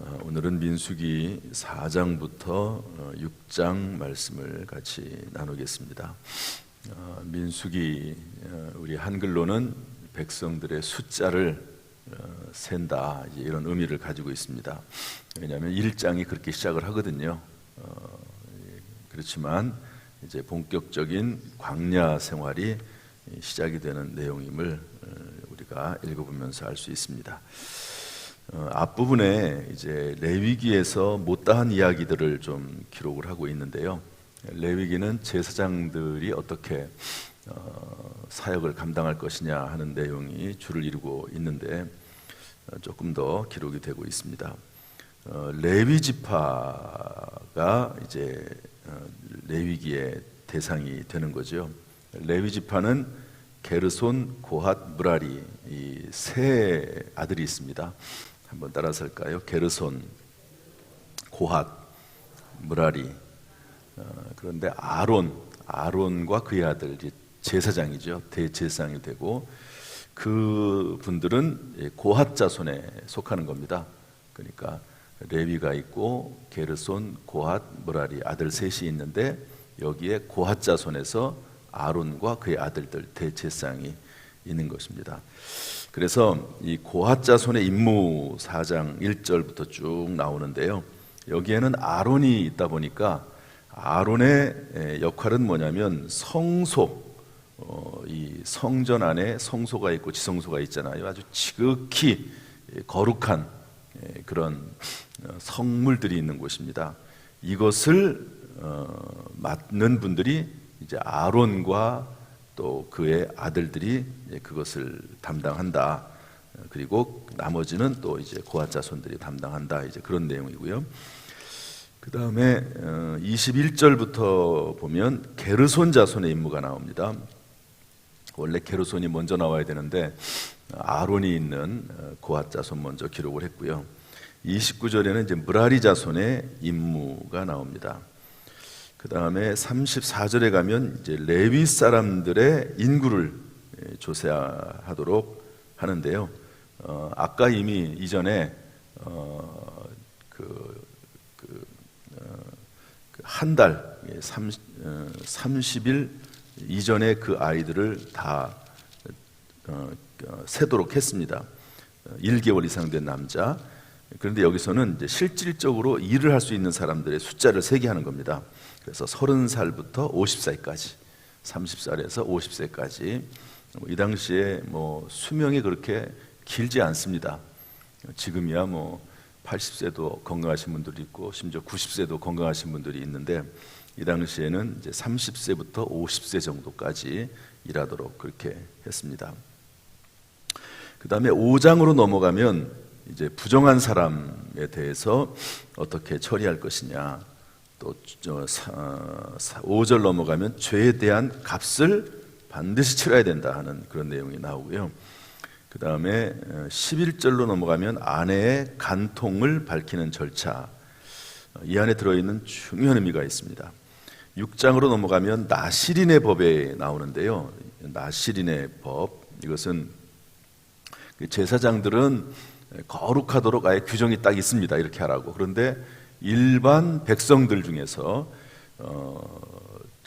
오늘은 민수기 4장부터 6장 말씀을 같이 나누겠습니다. 민수기 우리 한글로는 백성들의 숫자를 센다 이런 의미를 가지고 있습니다. 왜냐하면 1장이 그렇게 시작을 하거든요. 그렇지만 이제 본격적인 광야 생활이 시작이 되는 내용임을 우리가 읽어보면서 알 수 있습니다. 앞부분에 이제 레위기에서 못다한 이야기들을 좀 기록을 하고 있는데요. 레위기는 제사장들이 어떻게 사역을 감당할 것이냐 하는 내용이 주를 이루고 있는데 조금 더 기록이 되고 있습니다. 레위 지파가 이제 레위기의 대상이 되는 거죠. 레위 지파는 게르손, 고핫, 무라리 이 세 아들이 있습니다. 한번 따라서 할까요? 게르손, 고핫, 무라리. 그런데 아론과 그의 아들 제사장이죠. 대제사장이 되고 그 분들은 고핫 자손에 속하는 겁니다. 그러니까 레위가 있고 게르손, 고핫, 무라리 아들 셋이 있는데 여기에 고핫 자손에서 아론과 그의 아들들 대제사장이 있는 것입니다. 그래서 이 고핫 자손의 임무 4장 1절부터 쭉 나오는데요. 여기에는 아론이 있다 보니까 아론의 역할은 뭐냐면 성소, 이 성전 안에 성소가 있고 지성소가 있잖아요. 아주 지극히 거룩한 그런 성물들이 있는 곳입니다. 이것을 맡는 분들이 이제 아론과 또 그의 아들들이 그것을 담당한다. 그리고 나머지는 또 이제 고핫 자손들이 담당한다. 이제 그런 내용이고요. 그 다음에 21절부터 보면 게르손 자손의 임무가 나옵니다. 원래 게르손이 먼저 나와야 되는데 아론이 있는 고핫 자손 먼저 기록을 했고요. 29절에는 이제 무라리 자손의 임무가 나옵니다. 그 다음에 34절에 가면 이제 레위 사람들의 인구를 조사하도록 하는데요. 아까 이미 이전에 한 달 30일 이전에 그 아이들을 다 세도록 했습니다. 1개월 이상 된 남자. 그런데 여기서는 이제 실질적으로 일을 할 수 있는 사람들의 숫자를 세게 하는 겁니다. 그래서 30살부터 50살까지, 30살에서 50세까지 이 당시에 뭐 수명이 그렇게 길지 않습니다. 지금이야 뭐 80세도 건강하신 분들이 있고 심지어 90세도 건강하신 분들이 있는데 이 당시에는 이제 30세부터 50세 정도까지 일하도록 그렇게 했습니다. 그 다음에 5장으로 넘어가면 이제 부정한 사람에 대해서 어떻게 처리할 것이냐, 또 5절 넘어가면 죄에 대한 값을 반드시 치러야 된다 하는 그런 내용이 나오고요. 그 다음에 11절로 넘어가면 아내의 간통을 밝히는 절차, 이 안에 들어있는 중요한 의미가 있습니다. 6장으로 넘어가면 나실인의 법에 나오는데요. 나실인의 법, 이것은 제사장들은 거룩하도록 아예 규정이 딱 있습니다. 이렇게 하라고. 그런데 일반 백성들 중에서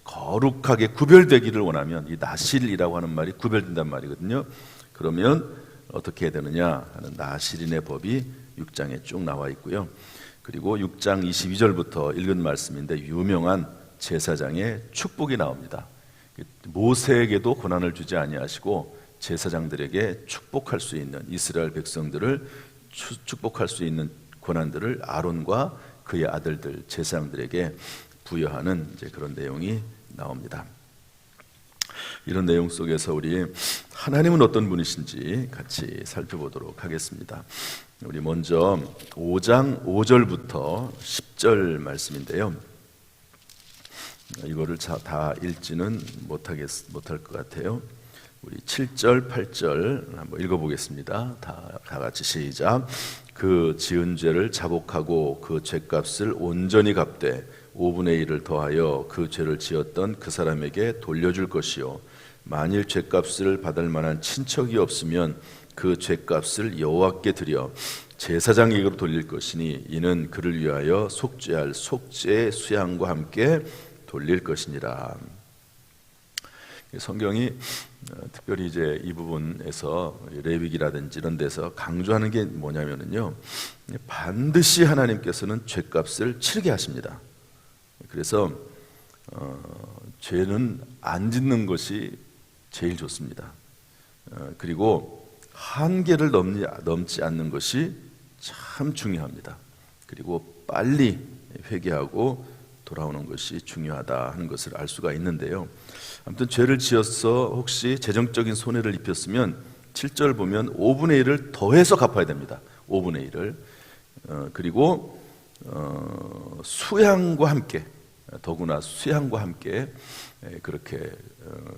거룩하게 구별되기를 원하면 이 나실이라고 하는 말이 구별된단 말이거든요. 그러면 어떻게 해야 되느냐 하는 나실인의 법이 6장에 쭉 나와 있고요. 그리고 6장 22절부터 읽은 말씀인데 유명한 제사장의 축복이 나옵니다. 모세에게도 고난을 주지 아니하시고 제사장들에게 축복할 수 있는, 이스라엘 백성들을 축복할 수 있는 고난들을 아론과 그의 아들들 제사장들에게 부여하는 이제 그런 내용이 나옵니다. 이런 내용 속에서 우리 하나님은 어떤 분이신지 같이 살펴보도록 하겠습니다. 우리 먼저 5장 5절부터 10절 말씀인데요. 이거를 다 읽지는 못할 것 같아요. 우리 7절, 8절 한번 읽어보겠습니다. 다 같이 시작. 그 지은 죄를 자복하고 그 죄값을 온전히 갚되 5분의 1을 더하여 그 죄를 지었던 그 사람에게 돌려줄 것이요 만일 죄값을 받을 만한 친척이 없으면 그 죄값을 여호와께 드려 제사장에게로 돌릴 것이니 이는 그를 위하여 속죄할 속죄 수양과 함께 돌릴 것이니라. 성경이 특별히 이제 이 부분에서 레위기라든지 이런 데서 강조하는 게 뭐냐면요, 반드시 하나님께서는 죄값을 치르게 하십니다. 그래서 죄는 안 짓는 것이 제일 좋습니다. 그리고 한계를 넘지 않는 것이 참 중요합니다. 그리고 빨리 회개하고 돌아오는 것이 중요하다 하는 것을 알 수가 있는데요. 아무튼 죄를 지어서 혹시 재정적인 손해를 입혔으면 7절 보면 5분의 1을 더해서 갚아야 됩니다. 5분의 1을. 그리고 수양과 함께, 더구나 수양과 함께 그렇게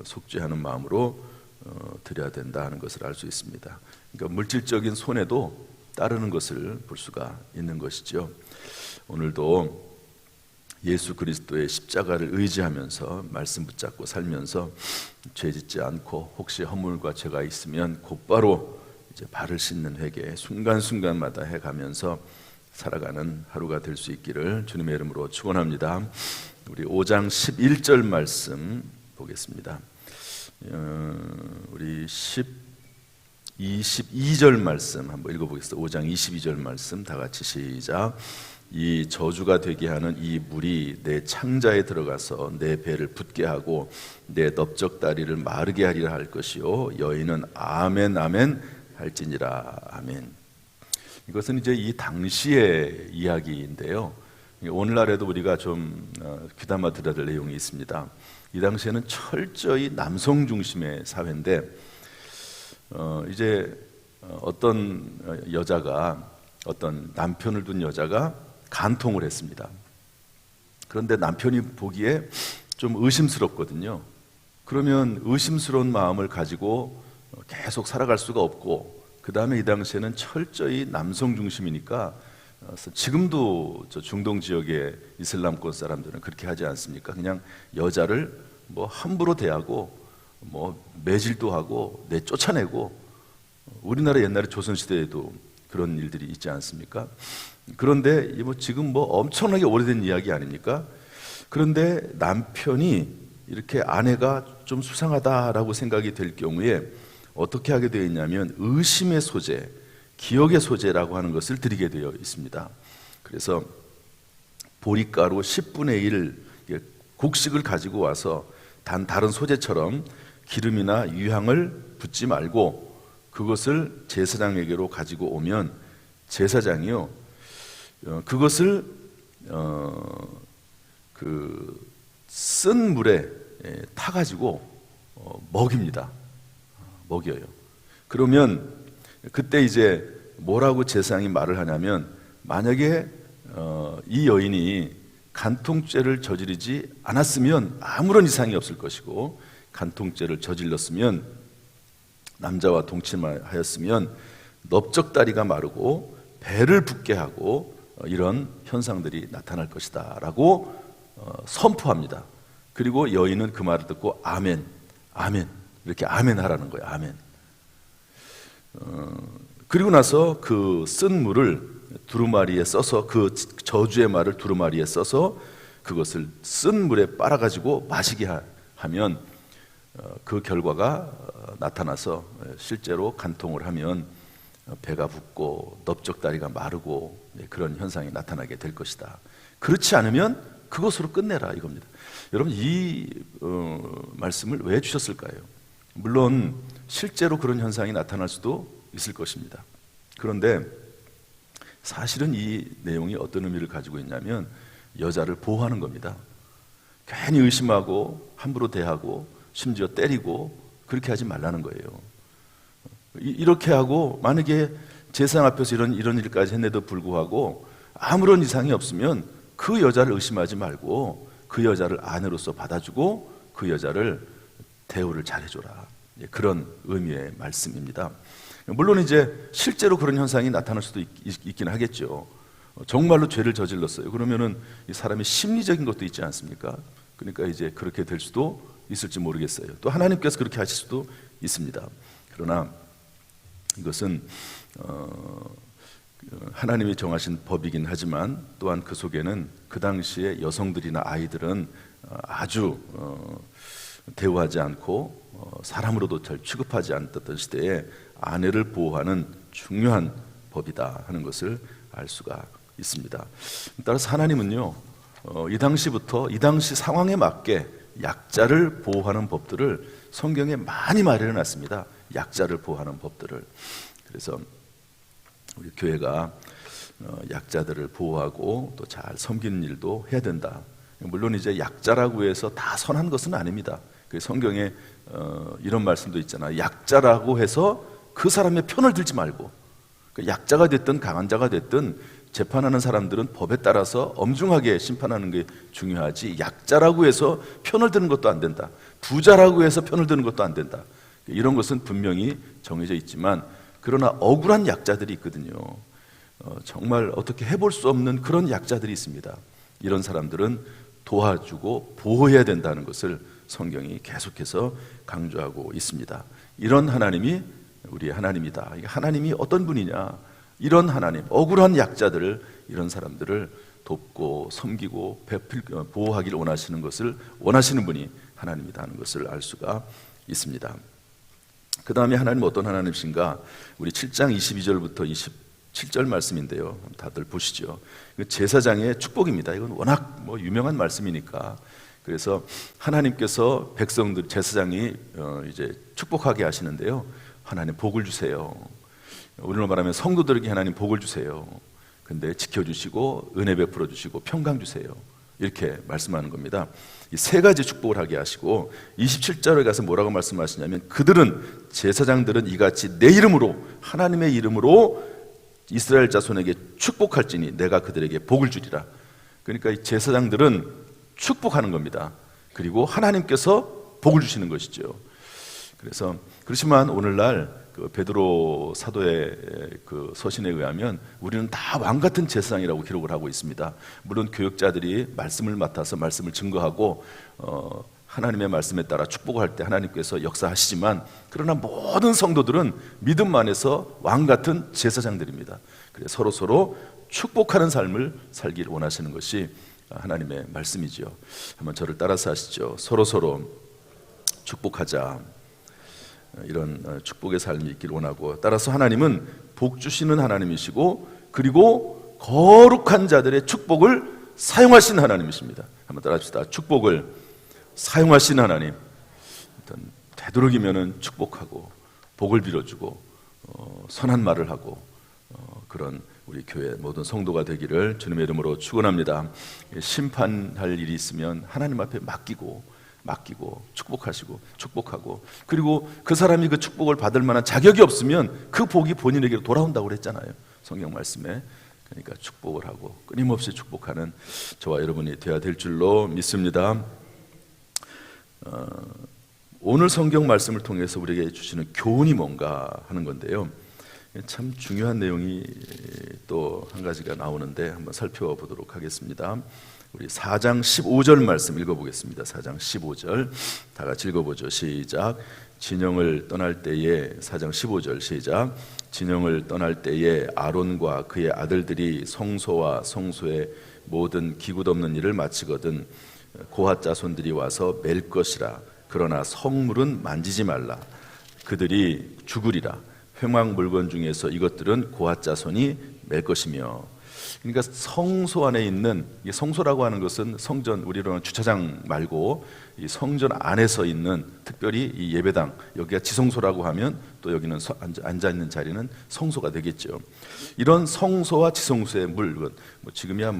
속죄하는 마음으로 드려야 된다 하는 것을 알 수 있습니다. 그러니까 물질적인 손해도 따르는 것을 볼 수가 있는 것이죠. 오늘도 예수 그리스도의 십자가를 의지하면서 말씀 붙잡고 살면서 죄 짓지 않고 혹시 허물과 죄가 있으면 곧바로 이제 발을 씻는 회개 순간순간마다 해가면서 살아가는 하루가 될 수 있기를 주님의 이름으로 축원합니다. 우리 5장 11절 말씀 보겠습니다. 우리 22절 말씀 한번 읽어보겠습니다. 5장 22절 말씀 다 같이 시작. 이 저주가 되게 하는 이 물이 내 창자에 들어가서 내 배를 붓게 하고 내 넓적다리를 마르게 하리라 할 것이요 여인은 아멘 아멘 할지니라. 아멘. 이것은 이제 이 당시의 이야기인데요, 오늘날에도 우리가 좀 귀담아 들어야 될 내용이 있습니다. 이 당시에는 철저히 남성 중심의 사회인데 이제 어떤 여자가, 어떤 남편을 둔 여자가 간통을 했습니다. 그런데 남편이 보기에 좀 의심스럽거든요. 그러면 의심스러운 마음을 가지고 계속 살아갈 수가 없고, 그 다음에 이 당시에는 철저히 남성 중심이니까 지금도 저 중동 지역의 이슬람권 사람들은 그렇게 하지 않습니까? 그냥 여자를 뭐 함부로 대하고 뭐 매질도 하고 내쫓아내고, 우리나라 옛날에 조선시대에도 그런 일들이 있지 않습니까? 그런데 뭐 지금 뭐 엄청나게 오래된 이야기 아닙니까? 그런데 남편이 이렇게 아내가 좀 수상하다라고 생각이 될 경우에 어떻게 하게 되어 있냐면 의심의 소재, 기억의 소재라고 하는 것을 드리게 되어 있습니다. 그래서 보리가루 10분의 1 곡식을 가지고 와서 다른 소재처럼 기름이나 유향을 붓지 말고 그것을 제사장에게로 가지고 오면 제사장이요 그것을 그 쓴 물에 타가지고 먹입니다. 먹여요. 그러면 그때 이제 뭐라고 제사장이 말을 하냐면, 만약에 이 여인이 간통죄를 저지르지 않았으면 아무런 이상이 없을 것이고, 간통죄를 저질렀으면, 남자와 동침하였으면 넓적다리가 마르고 배를 붓게 하고 이런 현상들이 나타날 것이다 라고 선포합니다. 그리고 여인은 그 말을 듣고 아멘, 아멘 이렇게 아멘 하라는 거예요. 아멘. 그리고 나서 그 쓴 물을 두루마리에 써서, 그 저주의 말을 두루마리에 써서 그것을 쓴 물에 빨아가지고 마시게 하면 그 결과가 나타나서 실제로 간통을 하면 배가 붓고 넓적다리가 마르고 그런 현상이 나타나게 될 것이다. 그렇지 않으면 그것으로 끝내라 이겁니다. 여러분, 이 말씀을 왜 주셨을까요? 물론 실제로 그런 현상이 나타날 수도 있을 것입니다. 그런데 사실은 이 내용이 어떤 의미를 가지고 있냐면 여자를 보호하는 겁니다. 괜히 의심하고 함부로 대하고 심지어 때리고 그렇게 하지 말라는 거예요. 이렇게 하고 만약에 제사장 앞에서 이런 일까지 했는데도 불구하고 아무런 이상이 없으면 그 여자를 의심하지 말고 그 여자를 아내로서 받아주고 그 여자를 대우를 잘해줘라. 그런 의미의 말씀입니다. 물론 이제 실제로 그런 현상이 나타날 수도 있긴 하겠죠. 정말로 죄를 저질렀어요. 그러면은 이 사람의 심리적인 것도 있지 않습니까? 그러니까 이제 그렇게 될 수도 있을지 모르겠어요. 또 하나님께서 그렇게 하실 수도 있습니다. 그러나 이것은 하나님이 정하신 법이긴 하지만 또한 그 속에는 그 당시에 여성들이나 아이들은 아주 대우하지 않고 사람으로도 잘 취급하지 않았던 시대에 아내를 보호하는 중요한 법이다 하는 것을 알 수가 있습니다. 따라서 하나님은요, 이 당시부터 이 당시 상황에 맞게 약자를 보호하는 법들을 성경에 많이 마련해 놨습니다. 약자를 보호하는 법들을. 그래서 우리 교회가 약자들을 보호하고 또 잘 섬기는 일도 해야 된다. 물론 이제 약자라고 해서 다 선한 것은 아닙니다. 그 성경에 이런 말씀도 있잖아요. 약자라고 해서 그 사람의 편을 들지 말고, 약자가 됐든 강한 자가 됐든 재판하는 사람들은 법에 따라서 엄중하게 심판하는 게 중요하지, 약자라고 해서 편을 드는 것도 안 된다. 부자라고 해서 편을 드는 것도 안 된다. 이런 것은 분명히 정해져 있지만, 그러나 억울한 약자들이 있거든요. 정말 어떻게 해볼 수 없는 그런 약자들이 있습니다. 이런 사람들은 도와주고 보호해야 된다는 것을 성경이 계속해서 강조하고 있습니다. 이런 하나님이 우리의 하나님이다. 하나님이 어떤 분이냐? 이런 하나님, 억울한 약자들을, 이런 사람들을 돕고 섬기고 보호하기를 원하시는 것을 원하시는 분이 하나님이다 하는 것을 알 수가 있습니다. 그 다음에 하나님은 어떤 하나님이신가? 우리 7장 22절부터 27절 말씀인데요. 다들 보시죠. 제사장의 축복입니다. 이건 워낙 유명한 말씀이니까. 그래서 하나님께서 백성들, 제사장이 이제 축복하게 하시는데요. 하나님 복을 주세요. 우리로 말하면 성도들에게 하나님 복을 주세요. 근데 지켜주시고 은혜 베풀어 주시고 평강 주세요. 이렇게 말씀하는 겁니다. 이 세 가지 축복을 하게 하시고 27절에 가서 뭐라고 말씀하시냐면, 그들은, 제사장들은 이같이 내 이름으로, 하나님의 이름으로 이스라엘 자손에게 축복할지니 내가 그들에게 복을 주리라. 그러니까 이 제사장들은 축복하는 겁니다. 그리고 하나님께서 복을 주시는 것이죠. 그래서 그렇지만 오늘날 그 베드로 사도의 그 서신에 의하면 우리는 다 왕 같은 제사장이라고 기록을 하고 있습니다. 물론 교역자들이 말씀을 맡아서 말씀을 증거하고 하나님의 말씀에 따라 축복할 때 하나님께서 역사하시지만, 그러나 모든 성도들은 믿음 안에서 왕 같은 제사장들입니다. 그래서 서로 축복하는 삶을 살기를 원하시는 것이 하나님의 말씀이죠. 한번 저를 따라서 하시죠. 서로 축복하자. 이런 축복의 삶이 있기를 원하고, 따라서 하나님은 복 주시는 하나님이시고, 그리고 거룩한 자들의 축복을 사용하신 하나님이십니다. 한번 따라합시다. 축복을 사용하신 하나님. 일단 되도록이면은 축복하고 복을 빌어주고 선한 말을 하고 그런 우리 교회 모든 성도가 되기를 주님의 이름으로 축원합니다. 심판할 일이 있으면 하나님 앞에 맡기고 축복하고, 그리고 그 사람이 그 축복을 받을 만한 자격이 없으면 그 복이 본인에게로 돌아온다고 그랬잖아요, 성경 말씀에. 그러니까 축복을 하고 끊임없이 축복하는 저와 여러분이 되어야 될 줄로 믿습니다. 오늘 성경 말씀을 통해서 우리에게 주시는 교훈이 뭔가 하는 건데요, 참 중요한 내용이 또 한 가지가 나오는데 한번 살펴보도록 하겠습니다. 우리 4장 15절 말씀 읽어보겠습니다. 4장 15절 다 같이 읽어보죠. 시작. 진영을 떠날 때에, 4장 15절 시작. 진영을 떠날 때에 아론과 그의 아들들이 성소와 성소의 모든 기구 덮는 일을 마치거든 고핫 자손들이 와서 맬 것이라. 그러나 성물은 만지지 말라. 그들이 죽으리라. 회막 물건 중에서 이것들은 고핫 자손이 맬 것이며. 그러니까 성소 안에 있는, 성소라고 하는 것은 성전, 우리로는 주차장 말고 이 성전 안에서 있는, 특별히 이 예배당, 여기가 지성소라고 하면 또 여기는 앉아 있는 자리는 성소가 되겠죠. 이런 성소와 지성소의 물건, 지금이야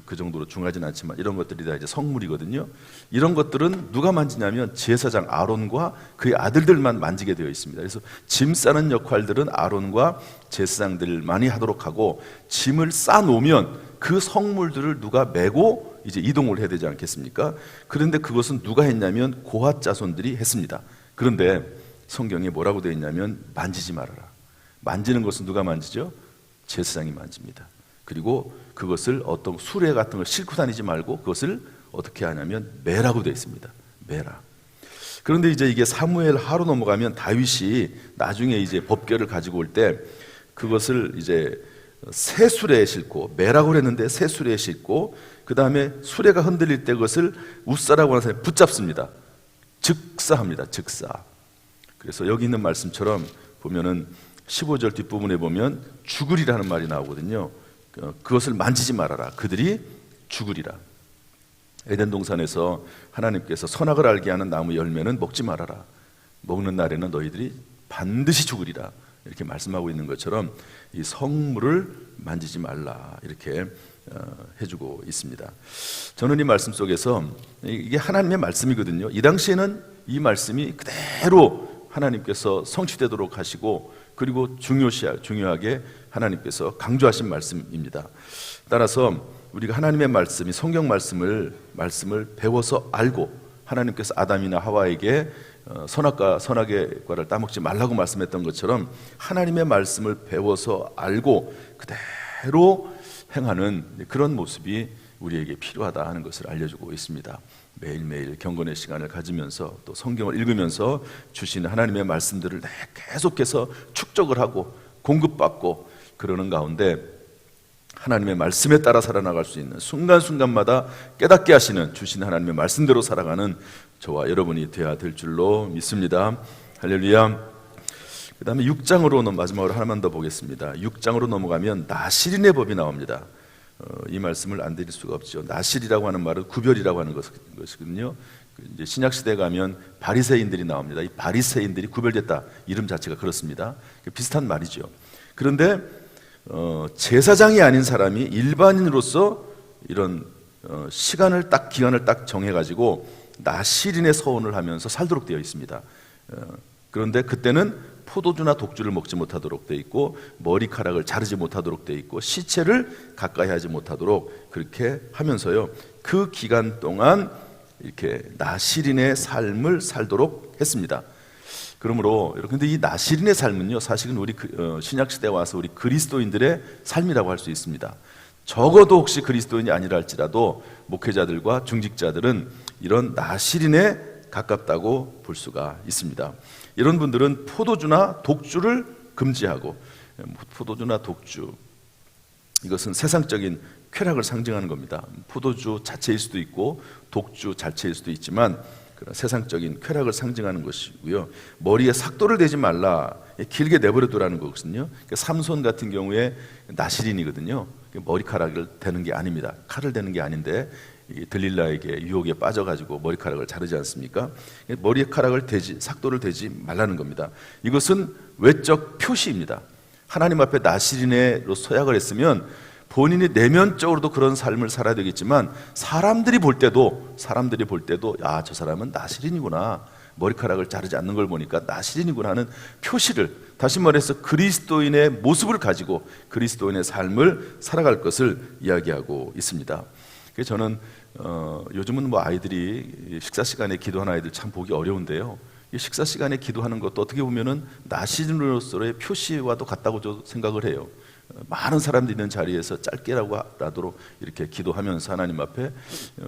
그 정도로 중하진 않지만 이런 것들이 다 이제 성물이거든요. 이런 것들은 누가 만지냐면 제사장 아론과 그의 아들들만 만지게 되어 있습니다. 그래서 짐 싸는 역할들은 아론과 제사장들만이 하도록 하고, 짐을 싸 놓으면 그 성물들을 누가 메고 이제 이동을 해야 되지 않겠습니까? 그런데 그것은 누가 했냐면 고핫 자손들이 했습니다. 그런데 성경에 뭐라고 되어 있냐면 만지지 말아라. 만지는 것은 누가 만지죠? 제사장이 만집니다. 그리고 그것을 어떤 수레 같은 걸 싣고 다니지 말고 그것을 어떻게 하냐면 매라고 되어 있습니다. 매라. 그런데 이제 이게 사무엘 하로 넘어가면 다윗이 나중에 이제 법궤를 가지고 올 때 그것을 이제 새 수레에 싣고, 매라고 그랬는데 새 수레에 싣고, 그 다음에 수레가 흔들릴 때 그것을 웃사라고 하는 사람이 붙잡습니다. 즉사합니다. 즉사. 그래서 여기 있는 말씀처럼 보면은 15절 뒷부분에 보면 죽으리라는 말이 나오거든요. 그것을 만지지 말아라. 그들이 죽으리라. 에덴 동산에서 하나님께서 선악을 알게 하는 나무 열매는 먹지 말아라. 먹는 날에는 너희들이 반드시 죽으리라. 이렇게 말씀하고 있는 것처럼 이 성물을 만지지 말라. 이렇게 해주고 있습니다. 저는 이 말씀 속에서 이게 하나님의 말씀이거든요. 이 당시에는 이 말씀이 그대로 하나님께서 성취되도록 하시고, 그리고 중요하게 하나님께서 강조하신 말씀입니다. 따라서 우리가 하나님의 말씀이 성경 말씀을 배워서 알고, 하나님께서 아담이나 하와에게 선악과 선악의 과를 따먹지 말라고 말씀했던 것처럼 하나님의 말씀을 배워서 알고 그대로 행하는 그런 모습이 우리에게 필요하다 하는 것을 알려주고 있습니다. 매일매일 경건의 시간을 가지면서 또 성경을 읽으면서 주시는 하나님의 말씀들을 계속해서 축적을 하고 공급받고 그러는 가운데 하나님의 말씀에 따라 살아나갈 수 있는 순간순간마다 깨닫게 하시는 주신 하나님의 말씀대로 살아가는 저와 여러분이 되어야 될 줄로 믿습니다. 할렐루야. 그 다음에 6장으로 마지막으로 하나만 더 보겠습니다. 6장으로 넘어가면 나실인의 법이 나옵니다. 이 말씀을 안 드릴 수가 없죠. 나실이라고 하는 말은 구별이라고 하는 것이거든요. 이제 신약 시대에 가면 바리새인들이 나옵니다. 이 바리새인들이 구별됐다. 이름 자체가 그렇습니다. 비슷한 말이죠. 그런데 제사장이 아닌 사람이 일반인으로서 이런 시간을 딱 기간을 딱 정해가지고 나실인의 서원을 하면서 살도록 되어 있습니다. 그런데 그때는 포도주나 독주를 먹지 못하도록 되어 있고, 머리카락을 자르지 못하도록 되어 있고, 시체를 가까이 하지 못하도록 그렇게 하면서요, 그 기간 동안 이렇게 나실인의 삶을 살도록 했습니다. 그러므로 근데 이 나실인의 삶은요, 사실은 우리 신약 시대에 와서 우리 그리스도인들의 삶이라고 할 수 있습니다. 적어도 혹시 그리스도인이 아니라 할지라도 목회자들과 중직자들은 이런 나실인에 가깝다고 볼 수가 있습니다. 이런 분들은 포도주나 독주를 금지하고, 포도주나 독주, 이것은 세상적인 쾌락을 상징하는 겁니다. 포도주 자체일 수도 있고 독주 자체일 수도 있지만 그런 세상적인 쾌락을 상징하는 것이고요. 머리에 삭도를 대지 말라, 길게 내버려 두라는 거거든요. 삼손 같은 경우에 나실인이거든요. 머리카락을 대는 게 아닙니다. 칼을 대는 게 아닌데 들릴라에게 유혹에 빠져가지고 머리카락을 자르지 않습니까? 머리카락을 삭도를 대지 말라는 겁니다. 이것은 외적 표시입니다. 하나님 앞에 나실인으로 서약을 했으면 본인이 내면적으로도 그런 삶을 살아야 되겠지만 사람들이 볼 때도 아, 저 사람은 나실인이구나, 머리카락을 자르지 않는 걸 보니까 나실인이구나 하는 표시를, 다시 말해서 그리스도인의 모습을 가지고 그리스도인의 삶을 살아갈 것을 이야기하고 있습니다. 그래서 저는 요즘은 아이들이 식사 시간에 기도하는 아이들 참 보기 어려운데요, 이 식사 시간에 기도하는 것도 어떻게 보면은 나실인으로서의 표시와도 같다고 저 생각을 해요. 많은 사람들이 있는 자리에서 짧게라도 이렇게 기도하면서 하나님 앞에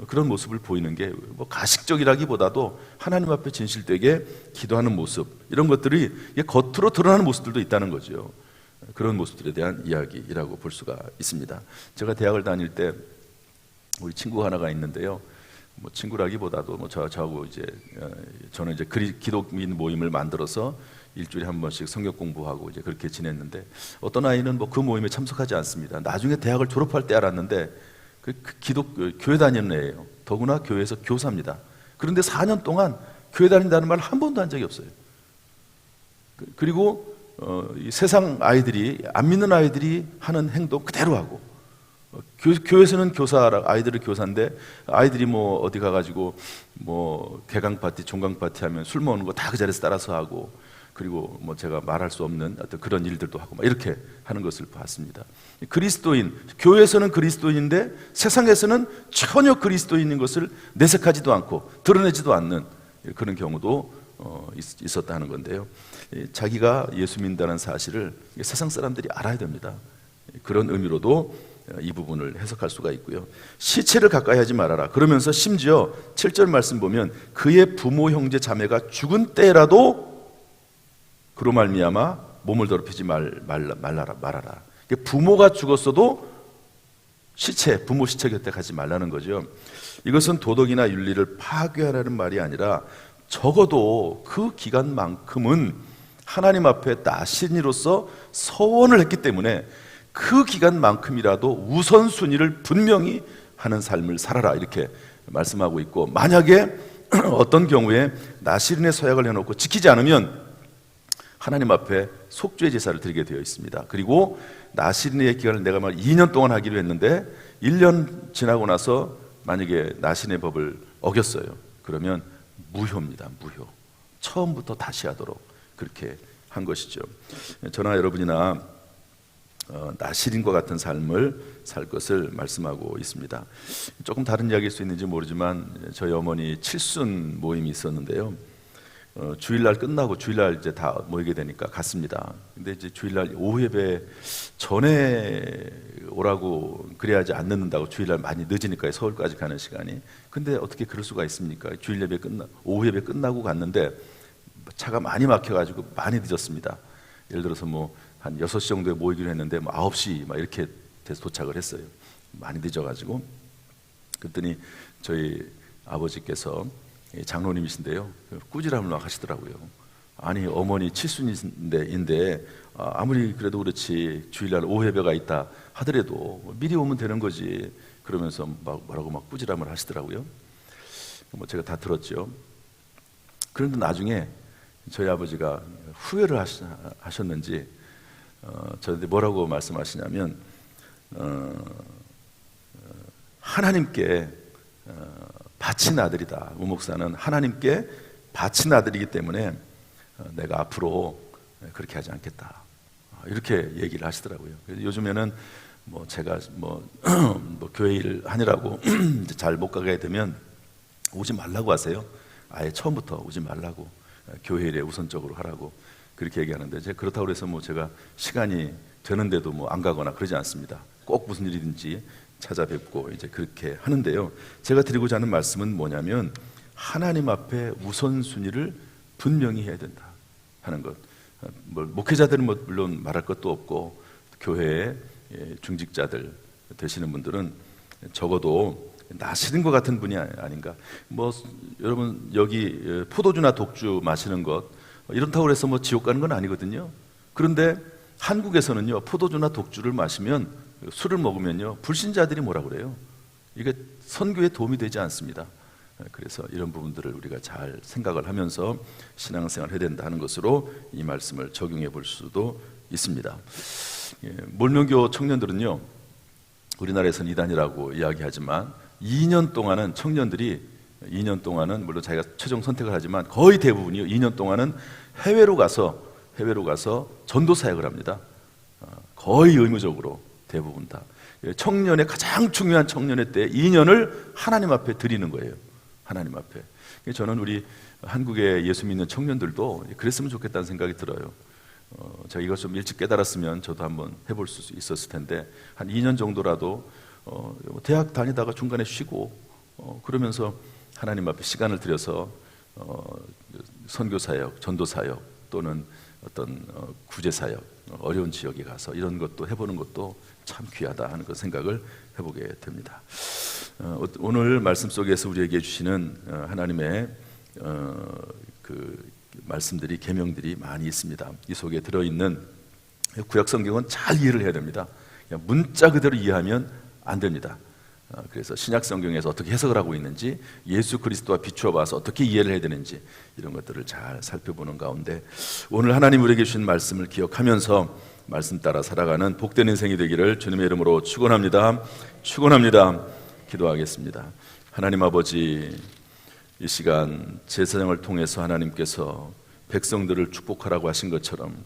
그런 모습을 보이는 게 가식적이라기보다도 하나님 앞에 진실되게 기도하는 모습, 이런 것들이 겉으로 드러나는 모습들도 있다는 거죠. 그런 모습들에 대한 이야기라고 볼 수가 있습니다. 제가 대학을 다닐 때 우리 친구 하나가 있는데요. 친구라기보다도 저하고 저는 기독민 모임을 만들어서 일주일에 한 번씩 성경 공부하고 그렇게 지냈는데, 어떤 아이는 그 모임에 참석하지 않습니다. 나중에 대학을 졸업할 때 알았는데 교회 다니는 애예요. 더구나 교회에서 교사입니다. 그런데 4년 동안 교회 다닌다는 말 한 번도 한 적이 없어요. 그리고 이 세상 아이들이, 안 믿는 아이들이 하는 행동 그대로 하고, 교회에서는 아이들을 교사인데 아이들이 어디 가가지고 개강 파티, 종강 파티 하면 술 먹는 거 다 그 자리에서 따라서 하고, 그리고 제가 말할 수 없는 어떤 그런 일들도 하고 이렇게 하는 것을 봤습니다. 그리스도인, 교회에서는 그리스도인인데 세상에서는 전혀 그리스도인인 것을 내색하지도 않고 드러내지도 않는 그런 경우도 있었다는 건데요. 자기가 예수 믿는다는 사실을 세상 사람들이 알아야 됩니다. 그런 의미로도 이 부분을 해석할 수가 있고요. 시체를 가까이 하지 말아라. 그러면서 심지어 7절 말씀 보면 그의 부모 형제 자매가 죽은 때라도 그로 말미암아 몸을 더럽히지 말아라. 부모가 죽었어도 부모 시체 곁에 가지 말라는 거죠. 이것은 도덕이나 윤리를 파괴하라는 말이 아니라 적어도 그 기간만큼은 하나님 앞에 나신이로서 서원을 했기 때문에 그 기간만큼이라도 우선순위를 분명히 하는 삶을 살아라, 이렇게 말씀하고 있고, 만약에 어떤 경우에 나실인의 서약을 해놓고 지키지 않으면 하나님 앞에 속죄 제사를 드리게 되어 있습니다. 그리고 나실인의 기간을 내가 2년 동안 하기로 했는데 1년 지나고 나서 만약에 나실인의 법을 어겼어요. 그러면 무효입니다. 무효. 처음부터 다시 하도록 그렇게 한 것이죠. 저나 여러분이나 나실인과 같은 삶을 살 것을 말씀하고 있습니다. 조금 다른 이야기일 수 있는지 모르지만 저희 어머니 칠순 모임이 있었는데요. 주일날 끝나고 주일날 이제 다 모이게 되니까 갔습니다. 근데 이제 주일날 오후 예배 전에 오라고 그래야지 안 늦는다고, 주일날 많이 늦으니까 서울까지 가는 시간이. 근데 어떻게 그럴 수가 있습니까? 주일 예배 오후 예배 끝나고 갔는데 차가 많이 막혀가지고 많이 늦었습니다. 예를 들어서 한 6시 정도에 모이기로 했는데 9시 이렇게 돼서 도착을 했어요. 많이 늦어가지고. 그랬더니 저희 아버지께서 장로님이신데요, 꾸지람을 막 하시더라고요. 아니, 어머니 칠순인데 아무리 그래도 그렇지 주일날 오후 예배가 있다 하더라도 미리 오면 되는 거지, 그러면서 뭐라고 막 꾸지람을 하시더라고요. 제가 다 들었죠. 그런데 나중에 저희 아버지가 후회를 하셨는지 저한테 뭐라고 말씀하시냐면, 하나님께 바친 아들이다. 우 목사는 하나님께 바친 아들이기 때문에 내가 앞으로 그렇게 하지 않겠다, 이렇게 얘기를 하시더라고요. 그래서 요즘에는 제가 교회 일 하느라고 잘 못 가게 되면 오지 말라고 하세요. 아예 처음부터 오지 말라고, 교회 일에 우선적으로 하라고 그렇게 얘기하는데, 제가 그렇다고 해서 제가 시간이 되는데도 안 가거나 그러지 않습니다. 꼭 무슨 일이든지 찾아뵙고 이제 그렇게 하는데요. 제가 드리고자 하는 말씀은 뭐냐면, 하나님 앞에 우선순위를 분명히 해야 된다 하는 것. 목회자들은 물론 말할 것도 없고, 교회의 중직자들 되시는 분들은 적어도 나시는 것 같은 분이 아닌가. 여러분 여기 포도주나 독주 마시는 것 이렇다고 해서 지옥 가는 건 아니거든요. 그런데 한국에서는요, 포도주나 독주를 마시면, 술을 먹으면요, 불신자들이 뭐라 그래요? 이게 선교에 도움이 되지 않습니다. 그래서 이런 부분들을 우리가 잘 생각을 하면서 신앙생활을 해야 된다는 것으로 이 말씀을 적용해 볼 수도 있습니다. 몰명교 청년들은요, 우리나라에서는 이단이라고 이야기하지만 2년 동안은 청년들이 2년 동안은 물론 자기가 최종 선택을 하지만 거의 대부분이요, 2년 동안은 해외로 가서 전도 사역을 합니다. 거의 의무적으로 대부분 다. 청년의 가장 중요한 청년의 때 2년을 하나님 앞에 드리는 거예요. 하나님 앞에. 저는 우리 한국의 예수 믿는 청년들도 그랬으면 좋겠다는 생각이 들어요. 제가 이걸 좀 일찍 깨달았으면 저도 한번 해볼 수 있었을 텐데, 한 2년 정도라도 대학 다니다가 중간에 쉬고 그러면서 하나님 앞에 시간을 들여서 선교사역, 전도사역 또는 어떤 구제사역, 어려운 지역에 가서 이런 것도 해보는 것도 참 귀하다 하는 그 생각을 해보게 됩니다. 오늘 말씀 속에서 우리에게 주시는 하나님의 그 말씀들이, 계명들이 많이 있습니다. 이 속에 들어있는 구약 성경은 잘 이해를 해야 됩니다. 그냥 문자 그대로 이해하면 안 됩니다. 그래서 신약 성경에서 어떻게 해석을 하고 있는지, 예수 그리스도와 비추어 봐서 어떻게 이해를 해야 되는지, 이런 것들을 잘 살펴보는 가운데 오늘 하나님 우리에게 주신 말씀을 기억하면서 말씀 따라 살아가는 복된 인생이 되기를 주님의 이름으로 축원합니다. 기도하겠습니다. 하나님 아버지, 이 시간 제사장을 통해서 하나님께서 백성들을 축복하라고 하신 것처럼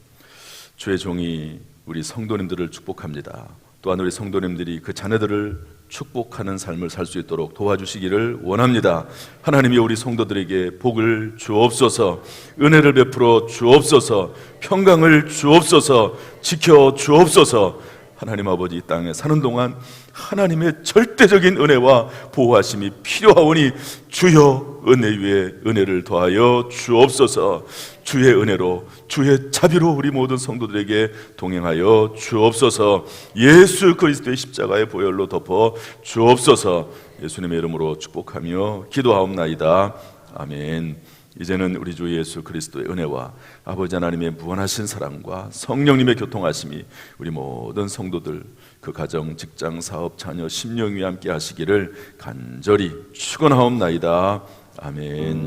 주의 종이 우리 성도님들을 축복합니다. 또한 우리 성도님들이 그 자녀들을 축복하는 삶을 살 수 있도록 도와주시기를 원합니다. 하나님이 우리 성도들에게 복을 주옵소서, 은혜를 베풀어 주옵소서, 평강을 주옵소서, 지켜 주옵소서. 하나님 아버지 이 땅에 사는 동안 하나님의 절대적인 은혜와 보호하심이 필요하오니 주여 은혜 위에 은혜를 더하여 주옵소서. 주의 은혜로 주의 자비로 우리 모든 성도들에게 동행하여 주옵소서. 예수 그리스도의 십자가의 보혈로 덮어 주옵소서. 예수님의 이름으로 축복하며 기도하옵나이다. 아멘. 이제는 우리 주 예수 그리스도의 은혜와 아버지 하나님의 무한하신 사랑과 성령님의 교통하심이 우리 모든 성도들 그 가정, 직장, 사업, 자녀, 심령 위에 함께 하시기를 간절히 축원하옵나이다. 아멘.